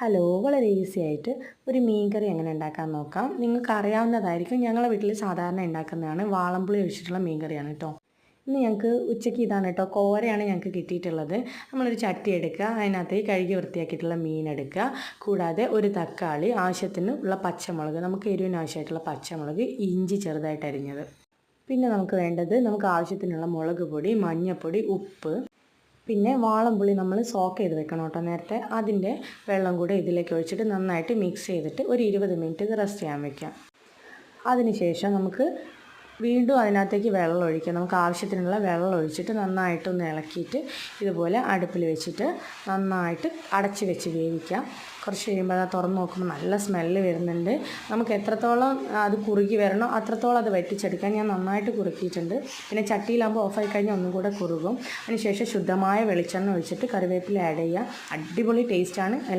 Hello, വളരെ easy ആയിട്ട് ഒരു മീൻ കറി എങ്ങനെ ഉണ്ടാക്കാൻ നോക്കാം. നിങ്ങൾക്ക് അറിയാവുന്നതായിരിക്കും. ഞങ്ങളുടെ വീട്ടിൽ സാധാരണ ഉണ്ടാക്കുന്നതാണ്. വാളംപുളി ഒഴിച്ചിട്ടുള്ള മീൻ കറിയാണ് കേട്ടോ. ഇന്ന് ഞങ്ങൾക്ക് ഉച്ചയ്ക്ക് ഇതാണ് കേട്ടോ, കോരയാണ് ഞങ്ങൾക്ക് കിട്ടിയിട്ടുള്ളത്. നമ്മളൊരു ചട്ടി എടുക്കുക, അതിനകത്തേക്ക് കഴുകി വൃത്തിയാക്കിയിട്ടുള്ള മീൻ എടുക്കുക. കൂടാതെ ഒരു തക്കാളി, ആവശ്യത്തിന് ഉള്ള പച്ചമുളക്, നമുക്ക് എരിവിന് ആവശ്യമായിട്ടുള്ള പച്ചമുളക്, ഇഞ്ചി ചെറുതായിട്ട് അരിഞ്ഞത്. പിന്നെ നമുക്ക് വേണ്ടത്, നമുക്ക് ആവശ്യത്തിനുള്ള മുളക് പൊടി, മഞ്ഞൾപ്പൊടി, ഉപ്പ്, പിന്നെ വാളംപുളി നമ്മൾ സോക്ക് ചെയ്ത് വെക്കണം കേട്ടോ നേരത്തെ. അതിൻ്റെ വെള്ളം കൂടെ ഇതിലേക്ക് ഒഴിച്ചിട്ട് നന്നായിട്ട് മിക്സ് ചെയ്തിട്ട് ഒരു 20 മിനിറ്റ് ഇത് റെസ്റ്റ് ചെയ്യാൻ വെക്കാം. അതിനുശേഷം നമുക്ക് വീണ്ടും അതിനകത്തേക്ക് വെള്ളം ഒഴിക്കാം. നമുക്ക് ആവശ്യത്തിനുള്ള വെള്ളം ഒഴിച്ചിട്ട് നന്നായിട്ടൊന്ന് ഇളക്കിയിട്ട് ഇതുപോലെ അടുപ്പിൽ വെച്ചിട്ട് നന്നായിട്ട് അടച്ച് വെച്ച് വേവിക്കാം. കുറച്ച് കഴിയുമ്പോൾ അത് തുറന്ന് നോക്കുമ്പോൾ നല്ല സ്മെല്ല് വരുന്നുണ്ട്. നമുക്ക് എത്രത്തോളം അത് കുറുകി വരണോ അത്രത്തോളം അത് വറ്റിച്ചെടുക്കാം. ഞാൻ നന്നായിട്ട് കുറുക്കിയിട്ടുണ്ട്. പിന്നെ ചട്ടിയിലാകുമ്പോൾ ഓഫായി കഴിഞ്ഞാൽ ഒന്നും കൂടെ കുറുകും. അതിനുശേഷം ശുദ്ധമായ വെളിച്ചെണ്ണ ഒഴിച്ചിട്ട് കറിവേപ്പില ആഡ് ചെയ്യുക. അടിപൊളി ടേസ്റ്റാണ്.